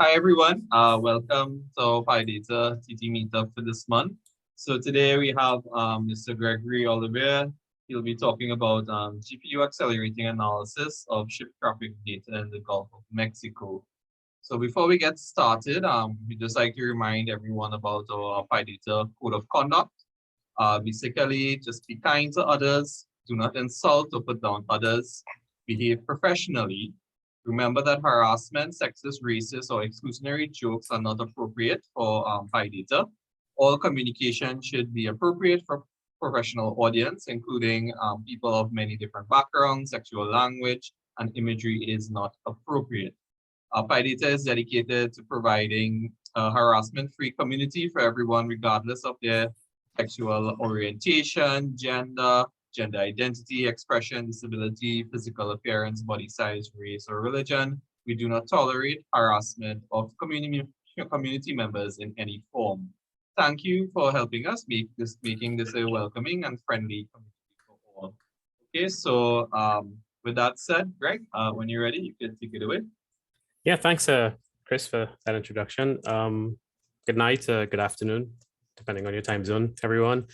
Hi everyone, welcome to our PyDataTT meetup for this month. So today we have Mr. Gregory Ollivierre. He'll be talking about GPU accelerating analysis of ship traffic data in the Gulf of Mexico. So before we get started, we'd just like to remind everyone about our PyData Code of Conduct. Basically, just be kind to others, do not insult or put down others, behave professionally. Remember that harassment, sexist, racist, or exclusionary jokes are not appropriate for PyData. All communication should be appropriate for professional audience, including people of many different backgrounds. Sexual language and imagery is not appropriate. PyData is dedicated to providing a harassment-free community for everyone, regardless of their sexual orientation, gender identity, expression, disability, physical appearance, body size, race, or religion. We do not tolerate harassment of community members in any form. Thank you for helping us making this a welcoming and friendly community for all. Okay, so with that said, Greg, when you're ready, you can take it away. Yeah, thanks, Chris, for that introduction. Good night, good afternoon, depending on your time zone, everyone.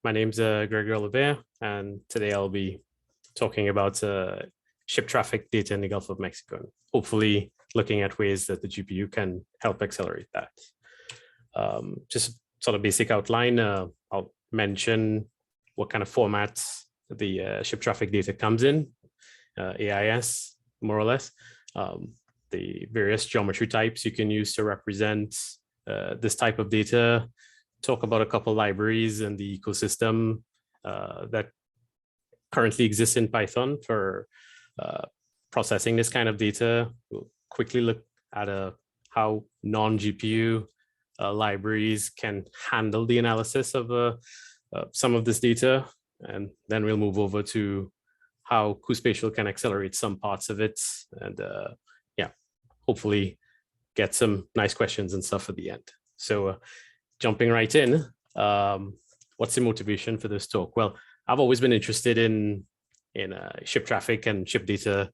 My name's Gregory Ollivierre, and today I'll be talking about ship traffic data in the Gulf of Mexico, and hopefully looking at ways that the GPU can help accelerate that. Just sort of basic outline, I'll mention what kind of formats the ship traffic data comes in, AIS, more or less, the various geometry types you can use to represent this type of data, talk about a couple libraries and the ecosystem that currently exists in Python for processing this kind of data. We'll quickly look at how non-GPU libraries can handle the analysis of some of this data. And then we'll move over to how cuSpatial can accelerate some parts of it. And yeah, hopefully get some nice questions and stuff at the end. So jumping right in, what's the motivation for this talk? Well, I've always been interested in ship traffic and ship data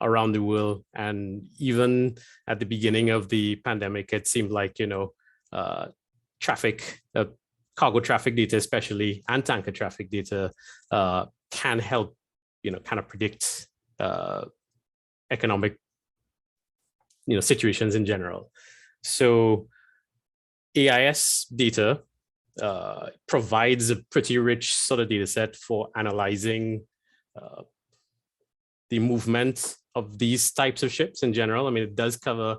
around the world. And even at the beginning of the pandemic, it seemed like, cargo traffic data especially, and tanker traffic data can help, kind of predict economic, situations in general. So AIS data provides a pretty rich sort of data set for analyzing the movement of these types of ships in general. I mean, it does cover,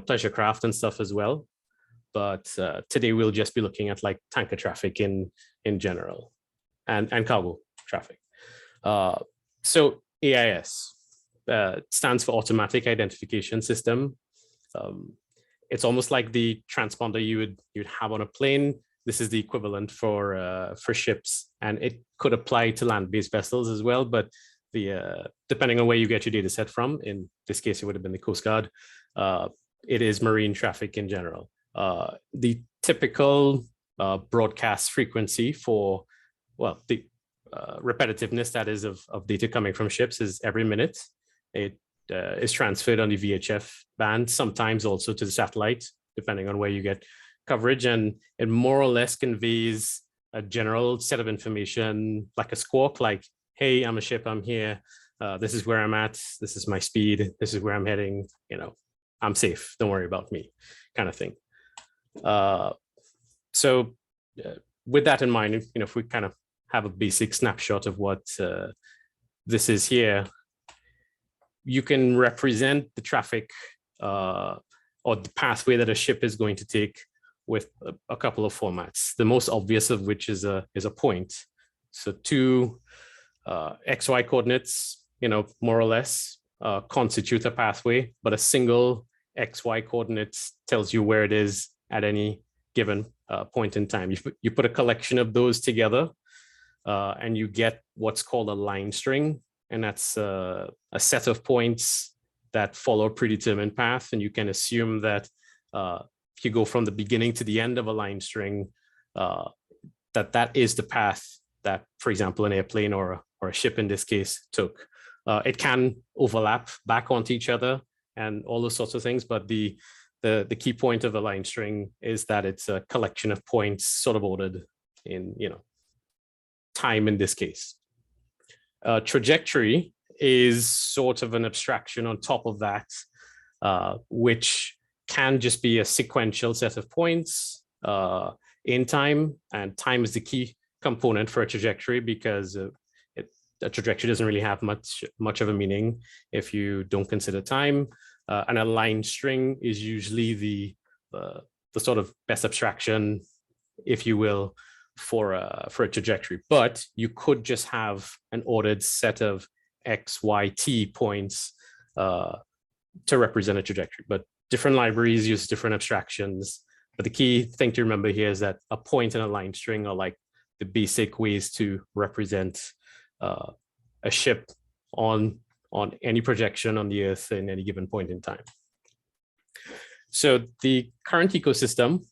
pleasure craft and stuff as well. But today we'll just be looking at like tanker traffic in general and cargo traffic. So AIS stands for Automatic Identification System. It's almost like the transponder you'd have on a plane. This is the equivalent for ships, and it could apply to land-based vessels as well. But depending on where you get your data set from, in this case, it would have been the Coast Guard. It is marine traffic in general. The typical broadcast frequency for, well, the repetitiveness that is of data coming from ships is every minute. It is transferred on the VHF band, sometimes also to the satellite, depending on where you get coverage. And it more or less conveys a general set of information, like a squawk, like, hey, I'm a ship, I'm here. This is where I'm at. This is my speed. This is where I'm heading. I'm safe. Don't worry about me, kind of thing. So with that in mind, if we kind of have a basic snapshot of what this is here, you can represent the traffic or the pathway that a ship is going to take with a couple of formats. The most obvious of which is a point. So two XY coordinates, more or less constitute a pathway, but a single XY coordinate tells you where it is at any given point in time. You put a collection of those together and you get what's called a line string. And that's a set of points that follow a predetermined path. And you can assume that if you go from the beginning to the end of a line string, that is the path that, for example, an airplane or a ship in this case took. It can overlap back onto each other. and all those sorts of things. But the key point of a line string is that it's a collection of points sort of ordered in, time in this case. Trajectory is sort of an abstraction on top of that, which can just be a sequential set of points in time, and time is the key component for a trajectory, because a trajectory doesn't really have much of a meaning if you don't consider time. And a line string is usually the sort of best abstraction, if you will, for a trajectory. But you could just have an ordered set of x, y, t points to represent a trajectory. But different libraries use different abstractions. But the key thing to remember here is that a point and a line string are like the basic ways to represent a ship on any projection on the Earth in any given point in time. So the current ecosystem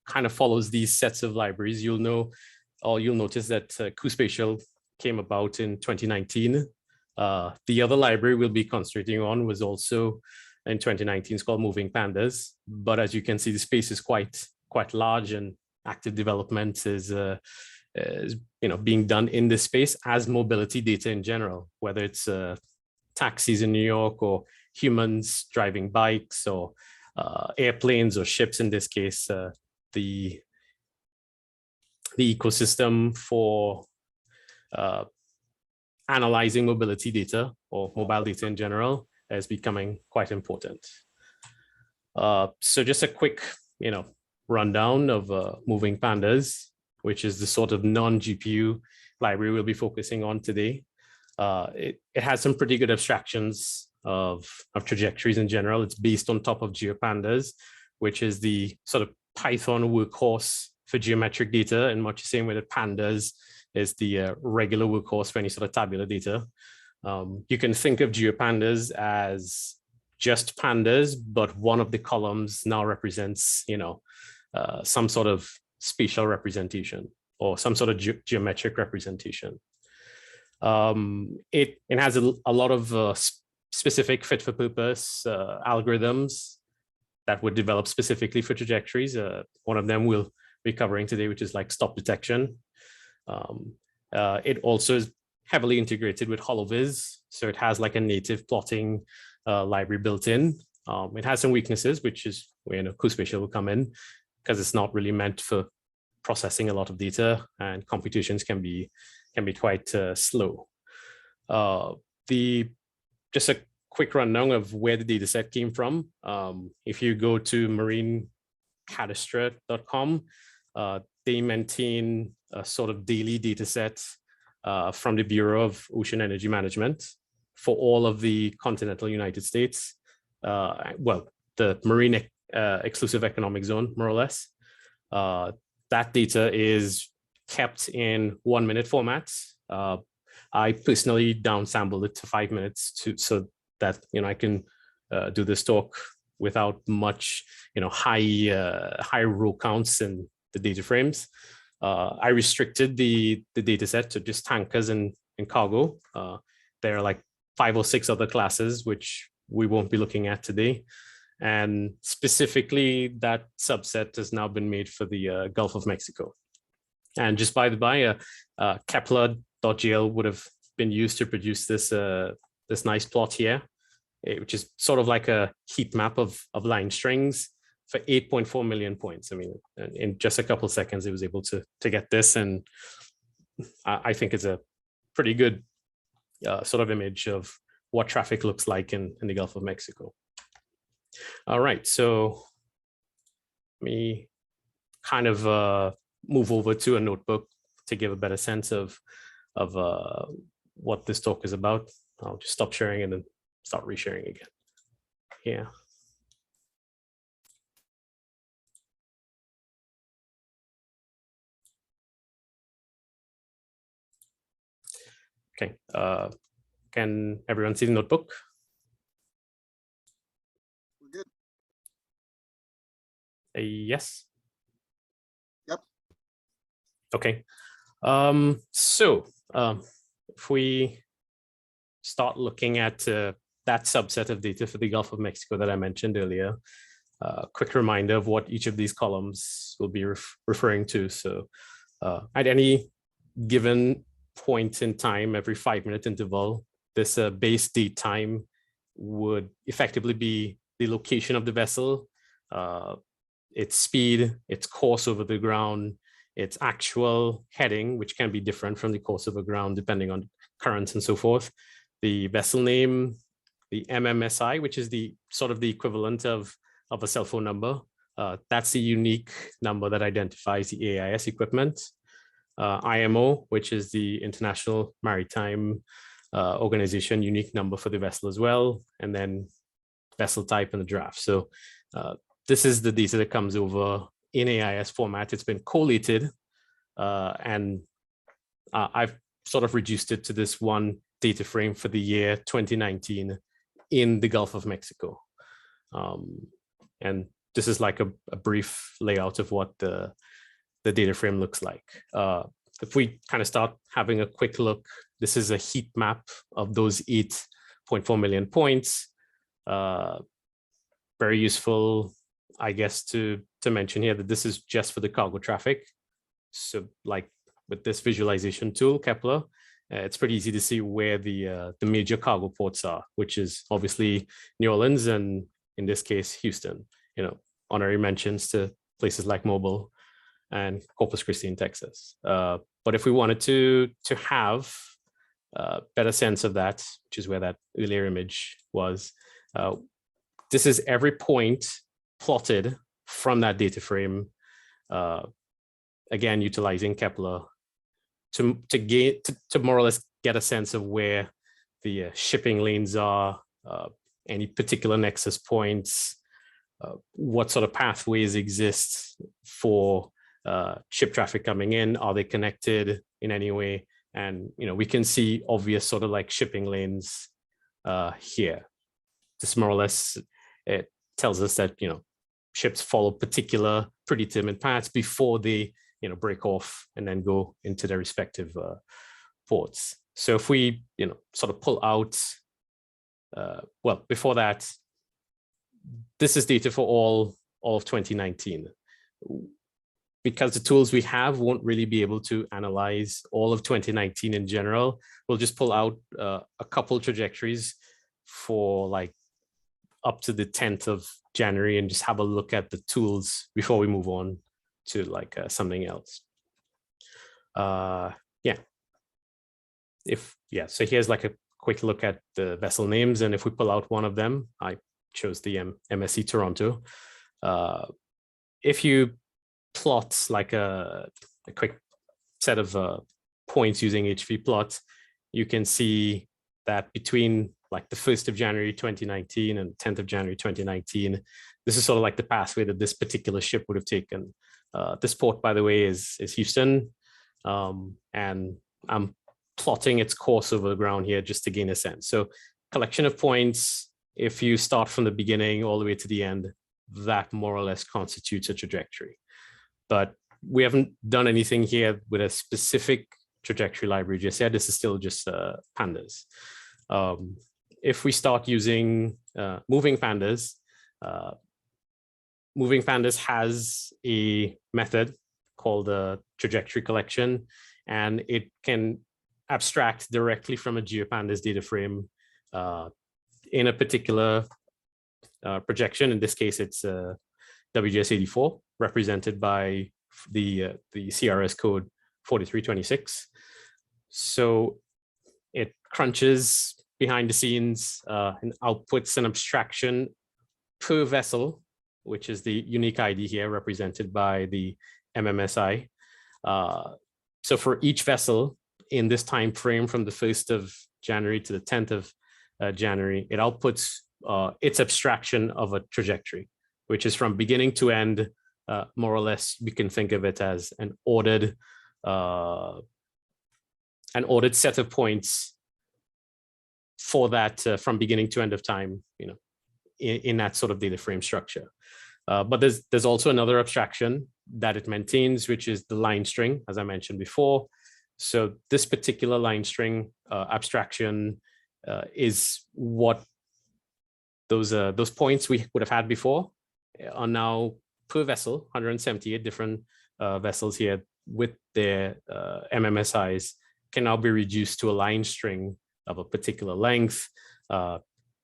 kind of follows these sets of libraries. You'll notice that cuSpatial came about in 2019. The other library we'll be concentrating on was also in 2019. It's called Moving Pandas. But as you can see, the space is quite large, and active development is being done in this space as mobility data in general, whether it's taxis in New York, or humans driving bikes, or airplanes or ships in this case. The ecosystem for analyzing mobility data, or mobile data in general, is becoming quite important. So just a quick, rundown of Moving Pandas, which is the sort of non-GPU library we'll be focusing on today. It has some pretty good abstractions of trajectories in general. It's based on top of GeoPandas, which is the sort of Python workhorse for geometric data, in much the same way that Pandas is the regular workhorse for any sort of tabular data. You can think of GeoPandas as just pandas, but one of the columns now represents, some sort of spatial representation, or some sort of geometric representation. It has a lot of specific fit-for-purpose algorithms that would develop specifically for trajectories. One of them we'll be covering today, which is like stop detection. It also is heavily integrated with Ollivierre, so it has like a native plotting library built in. It has some weaknesses, which is where cuSpatial will come in, because it's not really meant for processing a lot of data, and computations can be quite slow. Just a quick rundown of where the data set came from. If you go to marinecadastre.com, they maintain a sort of daily data set from the Bureau of Ocean Energy Management for all of the continental United States. Well, the marine exclusive economic zone, more or less. That data is kept in 1-minute formats. I personally downsampled it to 5 minutes so that I can do this talk without much high row counts in the data frames. I restricted the data set to just tankers and cargo. There are like 5 or 6 other classes which we won't be looking at today. And specifically, that subset has now been made for the Gulf of Mexico. And just by the by, Kepler.gl would have been used to produce this nice plot here, which is sort of like a heat map of line strings for 8.4 million points. I mean, in just a couple of seconds, it was able to get this, and I think it's a pretty good sort of image of what traffic looks like in the Gulf of Mexico. All right, so let me kind of move over to a notebook to give a better sense of what this talk is about. I'll just stop sharing and then start resharing again. Yeah. Okay, can everyone see the notebook? We're good. Yes. Yep. Okay. So if we start looking at that subset of data for the Gulf of Mexico that I mentioned earlier. Quick reminder of what each of these columns will be referring to. So at any given point in time, every 5-minute interval, this base date time would effectively be the location of the vessel, its speed, its course over the ground, its actual heading, which can be different from the course over ground depending on currents and so forth, the vessel name, the MMSI, which is the sort of the equivalent of a cell phone number. That's the unique number that identifies the AIS equipment. IMO, which is the International Maritime Organization unique number for the vessel as well, and then vessel type and the draft. So this is the data that comes over in AIS format. It's been collated, and I've sort of reduced it to this one data frame for the year 2019 in the Gulf of Mexico. And this is like a brief layout of what the data frame looks like. If we kind of start having a quick look, this is a heat map of those 8.4 million points. Very useful, I guess, to mention here that this is just for the cargo traffic. So like with this visualization tool, Kepler, it's pretty easy to see where the major cargo ports are, which is obviously New Orleans and in this case, Houston. Honorary mentions to places like Mobile and Corpus Christi in Texas. But if we wanted to have a better sense of that, which is where that earlier image was, this is every point plotted from that data frame, again, utilizing Kepler to more or less get a sense of where the shipping lanes are, any particular nexus points, what sort of pathways exist for ship traffic coming in, are they connected in any way? And we can see obvious sort of like shipping lanes here. This more or less, it tells us that ships follow particular predetermined paths before they break off and then go into their respective ports. So if we sort of pull out, well, before that, this is data for all of 2019. Because the tools we have won't really be able to analyze all of 2019 in general, we'll just pull out a couple trajectories for like up to the 10th of January and just have a look at the tools before we move on to like something else. So here's like a quick look at the vessel names. And if we pull out one of them, I chose the MSC Toronto. If you plot like a quick set of points using HV plot, you can see that between like the 1st of January 2019 and 10th of January 2019, this is sort of like the pathway that this particular ship would have taken. This port, by the way, is Houston, and I'm plotting its course over the ground here just to gain a sense. So collection of points, if you start from the beginning all the way to the end, that more or less constitutes a trajectory. But we haven't done anything here with a specific trajectory library just yet. This is still just Pandas. If we start using moving Pandas, moving Pandas has a method called a trajectory collection, and it can abstract directly from a GeoPandas data frame in a particular projection. In this case, it's WGS84, represented by the CRS code 4326. So it crunches behind the scenes and outputs an abstraction per vessel, which is the unique ID here represented by the MMSI. So for each vessel in this time frame from the 1st of January to the 10th of January, it outputs its abstraction of a trajectory, which is from beginning to end. More or less, we can think of it as an ordered set of points for that from beginning to end of time, in that sort of data frame structure. But there's also another abstraction that it maintains, which is the line string, as I mentioned before. So this particular line string abstraction is what those points we would have had before are now per vessel, 178 different vessels here with their MMSIs can now be reduced to a line string of a particular length,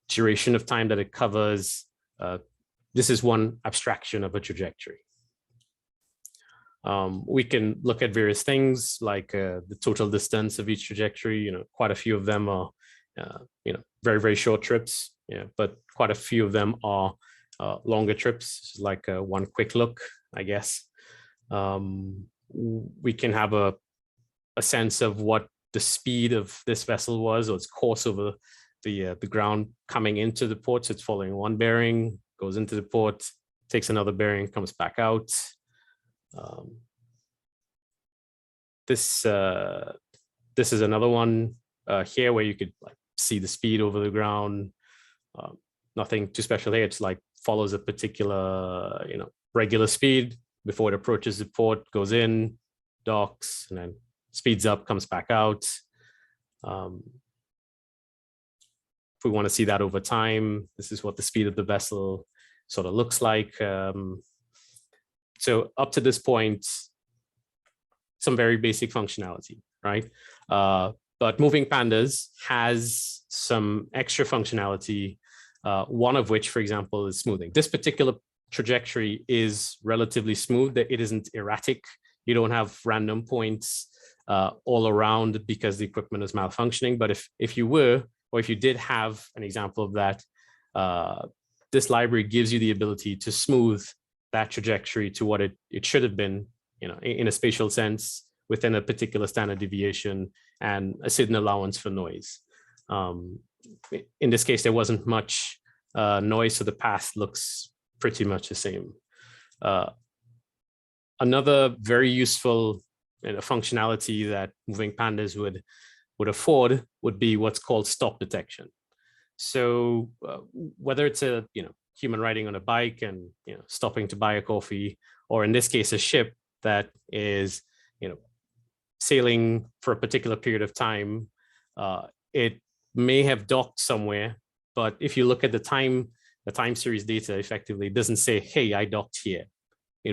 duration of time that it covers. This is one abstraction of a trajectory. We can look at various things like the total distance of each trajectory. Quite a few of them are, very, very short trips, but quite a few of them are longer trips, like one quick look, I guess. We can have a sense of what the speed of this vessel was, or its course over the ground coming into the port. So it's following one bearing, goes into the port, takes another bearing, comes back out. This is another one here where you could see the speed over the ground. Nothing too special here. It's like follows a particular regular speed before it approaches the port, goes in, docks, and then speeds up, comes back out. If we want to see that over time, this is what the speed of the vessel sort of looks like. So up to this point, some very basic functionality, right? But Moving Pandas has some extra functionality, one of which, for example, is smoothing. This particular trajectory is relatively smooth. It isn't erratic. You don't have random points all around because the equipment is malfunctioning. But if you were, or if you did have an example of that, this library gives you the ability to smooth that trajectory to what it should have been, in a spatial sense, within a particular standard deviation and a certain allowance for noise. In this case, there wasn't much noise, so the path looks pretty much the same. Another very useful functionality that Moving Pandas would afford would be what's called stop detection. So whether it's a human riding on a bike and stopping to buy a coffee, or in this case a ship that is sailing for a particular period of time, it may have docked somewhere, but if you look at the time series data, effectively it doesn't say, hey, I docked here.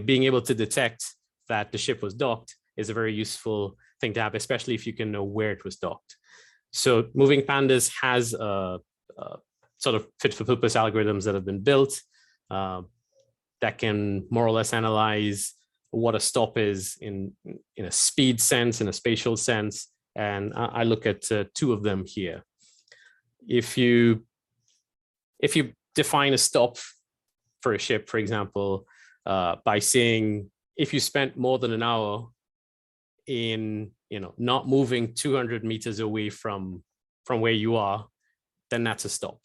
Being able to detect that the ship was docked is a very useful thing to have, especially if you can know where it was docked. So Moving Pandas has sort of fit for purpose algorithms that have been built that can more or less analyze what a stop is in a speed sense, in a spatial sense. And I look at two of them here. If you define a stop for a ship, for example, by saying if you spent more than an hour in not moving 200 meters away from where you are, then that's a stop.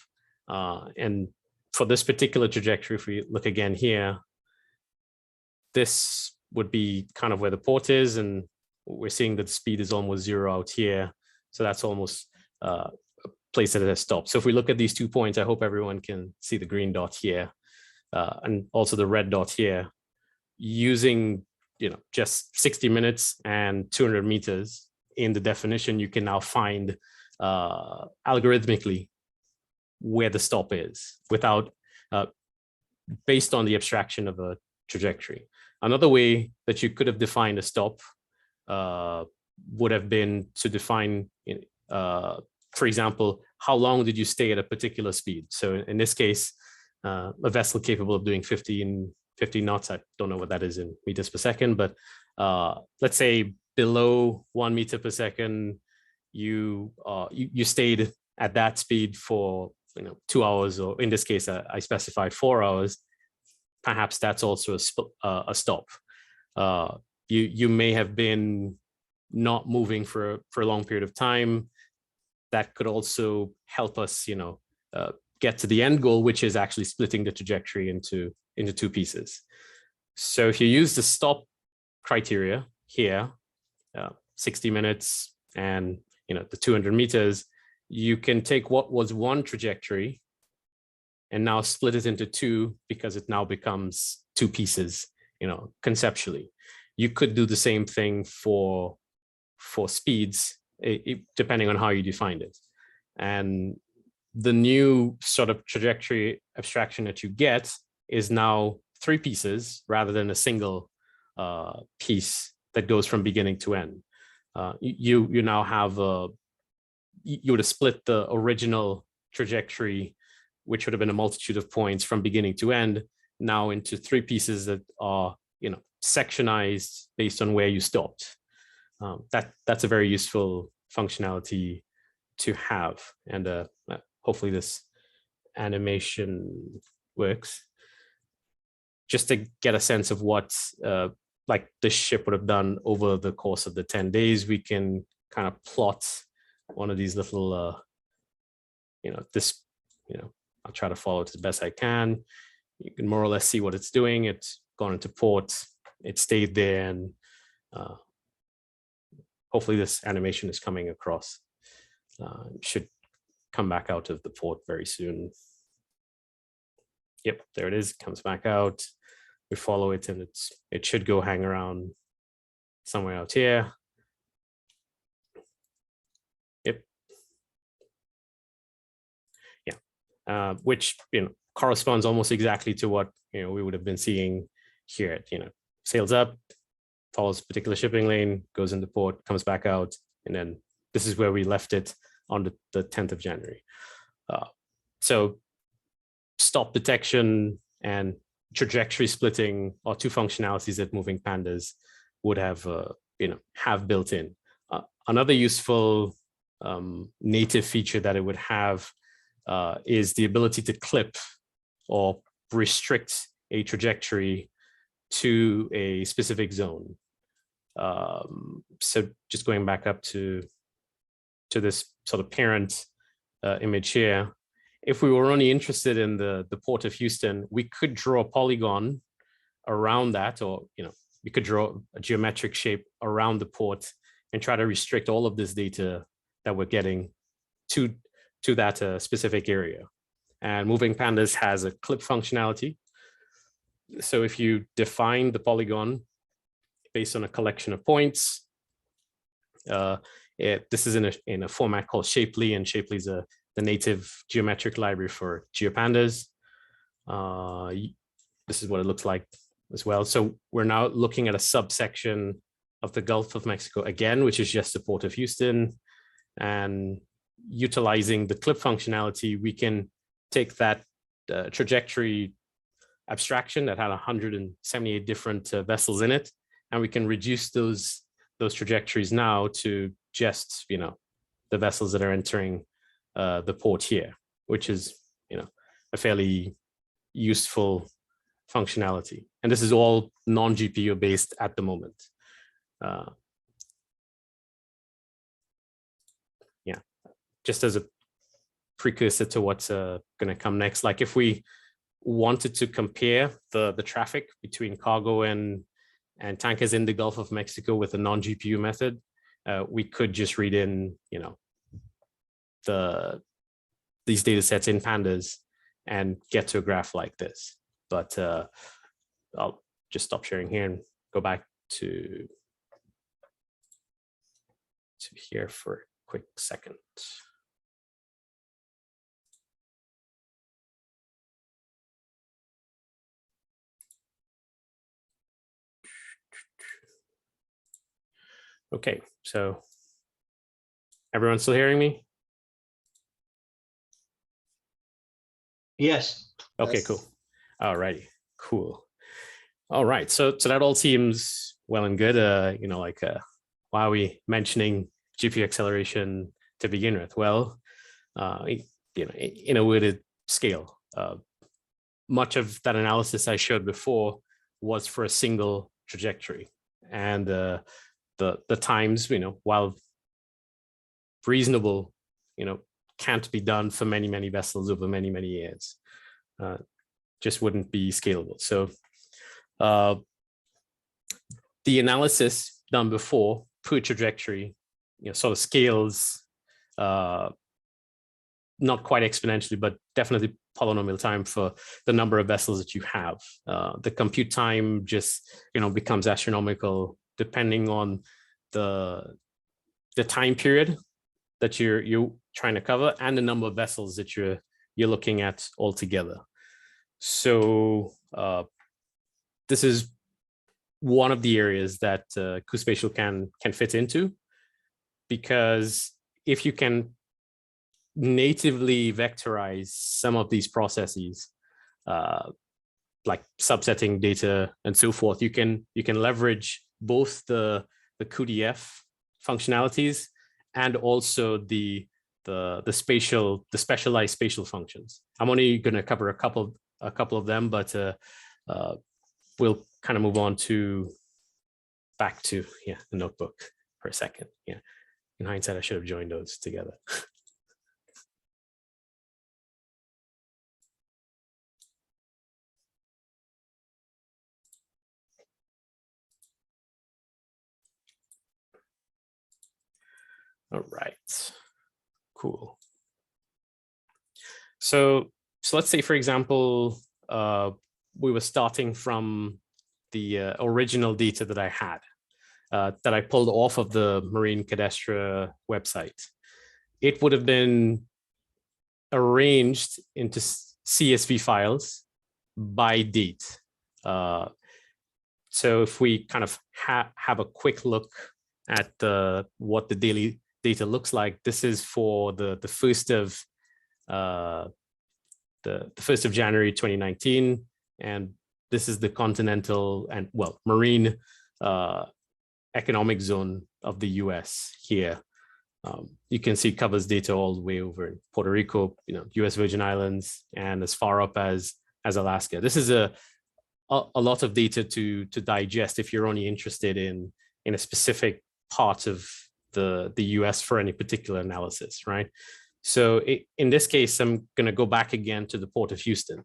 And for this particular trajectory, if we look again here, this would be kind of where the port is, and we're seeing that the speed is almost zero out here. So that's almost a place that it has stopped. So if we look at these 2 points, I hope everyone can see the green dot here and also the red dot here. Using just 60 minutes and 200 meters in the definition, you can now find algorithmically where the stop is without based on the abstraction of a trajectory. Another way that you could have defined a stop would have been to define, for example, how long did you stay at a particular speed? So in this case, a vessel capable of doing 50 knots, I don't know what that is in meters per second, but let's say below 1 meter per second, you stayed at that speed for 2 hours, or in this case, I specified 4 hours. Perhaps that's also a stop. You may have been not moving for a long period of time. That could also help us, get to the end goal, which is actually splitting the trajectory into 2 pieces. So if you use the stop criteria here, 60 minutes and the 200 meters, you can take what was one trajectory and now split it into 2 because it now becomes 2 pieces, conceptually. You could do the same thing for speeds, depending on how you defined it. And the new sort of trajectory abstraction that you get is now 3 pieces rather than a single piece that goes from beginning to end. You now have you would have split the original trajectory, which would have been a multitude of points from beginning to end, now into 3 pieces that are, sectionized based on where you stopped. That's a very useful functionality to have, and hopefully this animation works. Just to get a sense of what like this ship would have done over the course of the 10 days, we can kind of plot one of these little, I'll try to follow it as best I can. You can more or less see what it's doing. It's gone into port, it stayed there, and hopefully this animation is coming across. It should come back out of the port very soon. Yep, there it is, comes back out. We follow it, and it should go hang around somewhere out here. Yep. Yeah, which corresponds almost exactly to what we would have been seeing here. Sails up, follows a particular shipping lane, goes into port, comes back out, and then this is where we left it on the 10th of January. So stop detection and trajectory splitting are 2 functionalities that moving pandas would have built in. Another useful native feature that it would have is the ability to clip or restrict a trajectory to a specific zone. So just going back up to this sort of parent image here, if we were only interested in the port of Houston, we could draw a polygon around that, or we could draw a geometric shape around the port and try to restrict all of this data that we're getting to that specific area. And Moving Pandas has a clip functionality. So if you define the polygon based on a collection of points, this is in a format called Shapely, and Shapely is the native geometric library for GeoPandas. This is what it looks like as well. So we're now looking at a subsection of the Gulf of Mexico again, which is just the port of Houston. And utilizing the clip functionality, we can take that trajectory abstraction that had 178 different vessels in it, and we can reduce those trajectories now to just the vessels that are entering the port here, which is a fairly useful functionality. And this is all non-GPU based at the moment. Yeah, just as a precursor to what's going to come next, like if we wanted to compare the traffic between cargo and tankers in the Gulf of Mexico with a non-GPU method, we could just read in these data sets in Pandas and get to a graph like this. But I'll just stop sharing here and go back to here for a quick second. Okay, so everyone still hearing me? Yes. Okay, Yes. cool. All righty, cool. All right, so that all seems well and good. Why are we mentioning GPU acceleration to begin with? Well, in a weighted scale, much of that analysis I showed before was for a single trajectory, and the times, while reasonable, can't be done for many vessels over many years. Just wouldn't be scalable. So the analysis done before per trajectory, sort of scales, not quite exponentially, but definitely polynomial time for the number of vessels that you have. The compute time just becomes astronomical depending on the time period that you're trying to cover and the number of vessels that you're looking at altogether. So this is one of the areas that cuSpatial can fit into, because if you can natively vectorize some of these processes, like subsetting data and so forth, you can leverage both the cuDF functionalities and also the specialized spatial functions. I'm only going to cover a couple of them, but we'll kind of move on back to the notebook for a second. Yeah, in hindsight, I should have joined those together. All right, cool. So let's say, for example, we were starting from the original data that I had, that I pulled off of the Marine Cadastre website. It would have been arranged into CSV files by date. So if we kind of have a quick look at what the daily data looks like, this is for the 1st of the 1st of January 2019, and this is the continental and marine economic zone of the US here. You can see covers data all the way over in Puerto Rico, US Virgin Islands, and as far up as Alaska. This is a lot of data to digest if you're only interested in a specific part of the US for any particular analysis, right? So in this case, I'm going to go back again to the Port of Houston,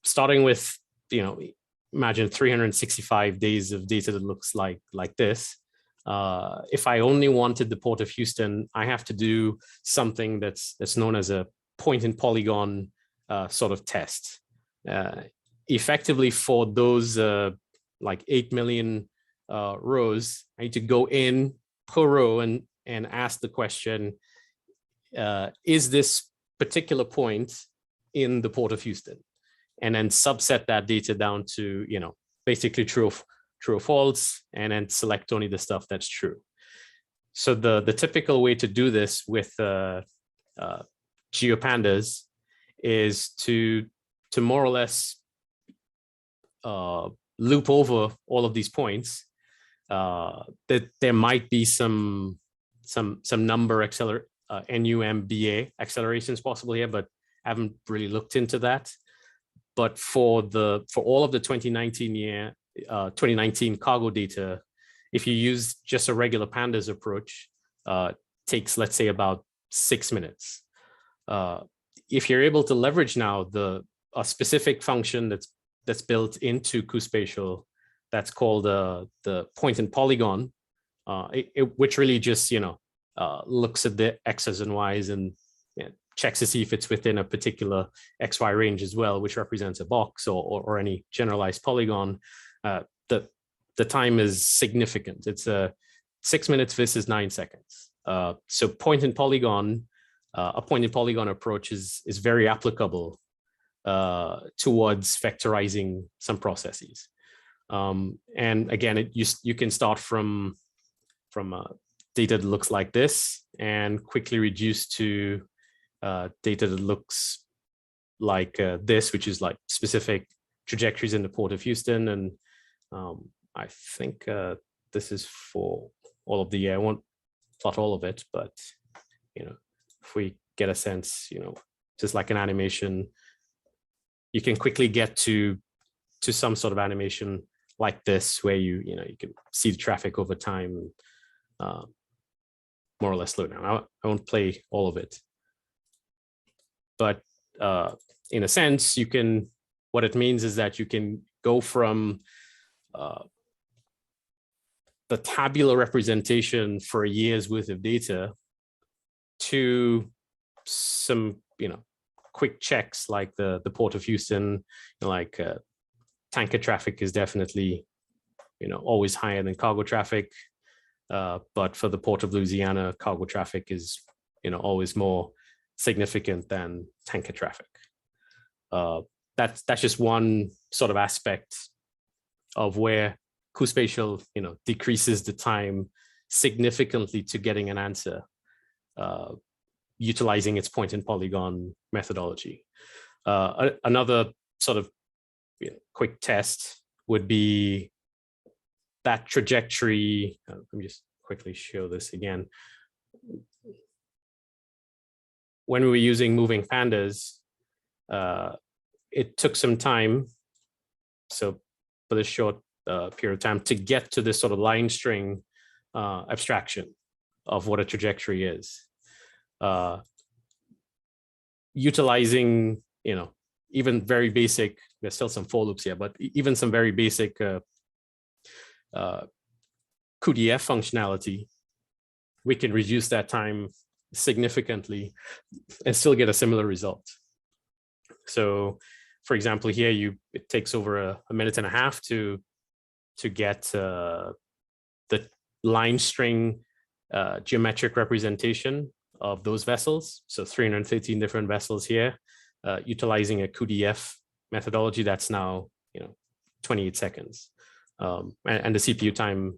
starting with, imagine 365 days of data that looks like this. If I only wanted the Port of Houston, I have to do something that's known as a point and polygon sort of test. Effectively, for those like 8 million rows, I need to go in per row and ask the question, is this particular point in the Port of Houston? And then subset that data down to, basically true or false, and then select only the stuff that's true. So the typical way to do this with GeoPandas is to more or less loop over all of these points. That there might be some number NUMBA accelerations possible here, but I haven't really looked into that. But for all of the 2019 cargo data, if you use just a regular Pandas approach, takes, let's say, about 6 minutes. If you're able to leverage now a specific function that's built into cuSpatial, that's called the point and polygon, which really just looks at the x's and y's and checks to see if it's within a particular XY range as well, which represents a box or any generalized polygon. The time is significant. It's 6 minutes versus 9 seconds. So a point and polygon approach is very applicable towards vectorizing some processes. And again, you can start from data that looks like this and quickly reduce to data that looks like this, which is like specific trajectories in the Port of Houston. And I think this is for all of the, I won't plot all of it, but if we get a sense, just like an animation, you can quickly get to some sort of animation like this, where you can see the traffic over time, and more or less slow down. I won't play all of it, but in a sense, what it means is that you can go from the tabular representation for a year's worth of data to some, quick checks like the Port of Houston, like tanker traffic is definitely, always higher than cargo traffic. but for the Port of Louisiana, cargo traffic is always more significant than tanker traffic. That's just one sort of aspect of where cuSpatial decreases the time significantly to getting an answer, utilizing its point and polygon methodology. Another sort of quick test would be that trajectory. Let me just quickly show this again. When we were using moving pandas, it took some time, so for this short period of time, to get to this sort of line string abstraction of what a trajectory is. Utilizing, even very basic, there's still some for loops here, but even some very basic QDF functionality, we can reduce that time significantly and still get a similar result. So, for example, here it takes over a minute and a half to get the line string geometric representation of those vessels. So 313 different vessels here, utilizing a QDF methodology that's now 28 seconds. And the CPU time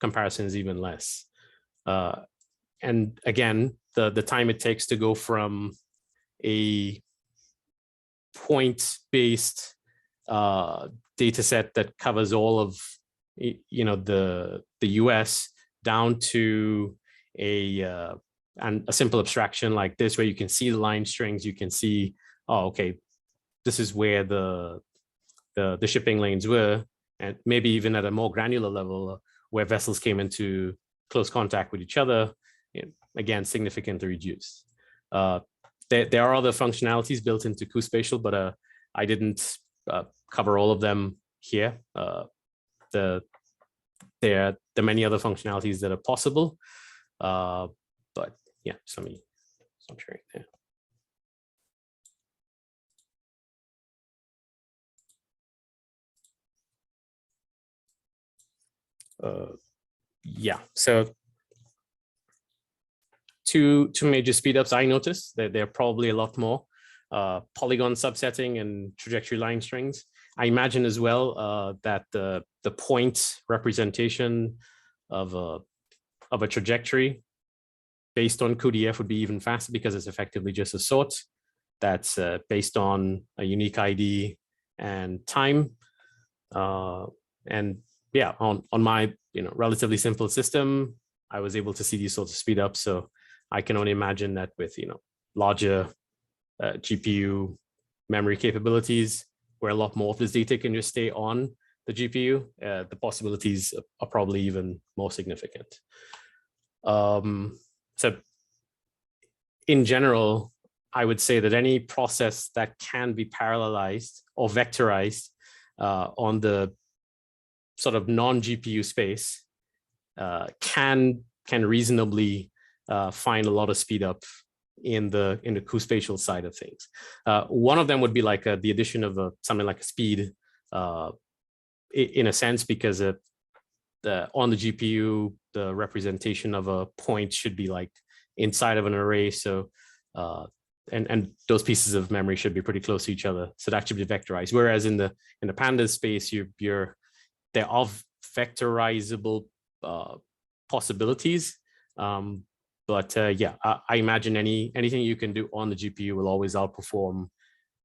comparison is even less. And again, the time it takes to go from a point-based data set that covers all of the US down to a simple abstraction like this, where you can see the line strings, you can see, oh, okay, this is where the shipping lanes were, and maybe even at a more granular level where vessels came into close contact with each other, again, significantly reduced. There are other functionalities built into cuSpatial, but I didn't cover all of them here. There are many other functionalities that are possible, but yeah, so I'm sharing there. Yeah, so two major speedups I noticed. There are probably a lot more. Polygon subsetting and trajectory line strings. I imagine as well that the point representation of a trajectory based on QDF would be even faster, because it's effectively just a sort that's based on a unique ID and time. And yeah, on my relatively simple system, I was able to see these sorts of speed ups. So I can only imagine that with larger GPU memory capabilities, where a lot more of this data can just stay on the GPU, the possibilities are probably even more significant. So in general, I would say that any process that can be parallelized or vectorized on the sort of non-GPU space can reasonably find a lot of speed up in the cuSpatial side of things. One of them would be like the addition of something like a speed, in a sense, because on the GPU, the representation of a point should be like inside of an array. So and those pieces of memory should be pretty close to each other. So that should be vectorized. Whereas in the Pandas space, there are vectorizable possibilities. But yeah, I imagine anything you can do on the GPU will always outperform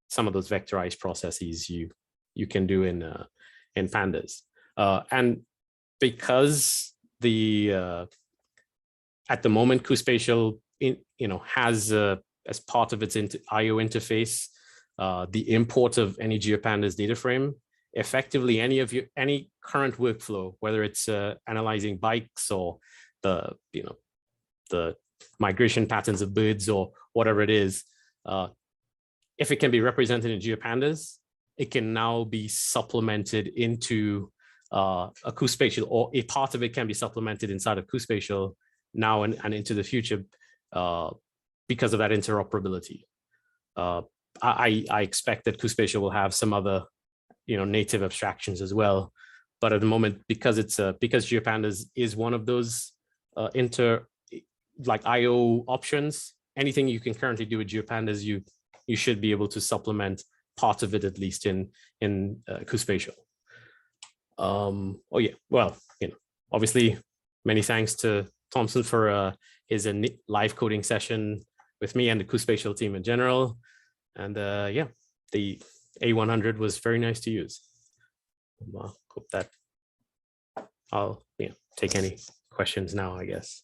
some of those vectorized processes you can do in Pandas. And because at the moment cuSpatial has as part of its IO interface the import of any GeoPandas data frame, effectively any current workflow, whether it's analyzing bikes or the migration patterns of birds or whatever it is, if it can be represented in GeoPandas, it can now be supplemented into a cuSpatial, or a part of it can be supplemented inside of cuSpatial now and into the future because of that interoperability. I expect that cuSpatial will have some other native abstractions as well, but at the moment, because GeoPandas is one of those like IO options, anything you can currently do with GeoPandas, you should be able to supplement part of it at least in cuSpatial. Oh yeah, well, obviously, many thanks to Thompson for his live coding session with me and the cuSpatial team in general. And yeah, the A100 was very nice to use. Hope that I'll take any questions now, I guess.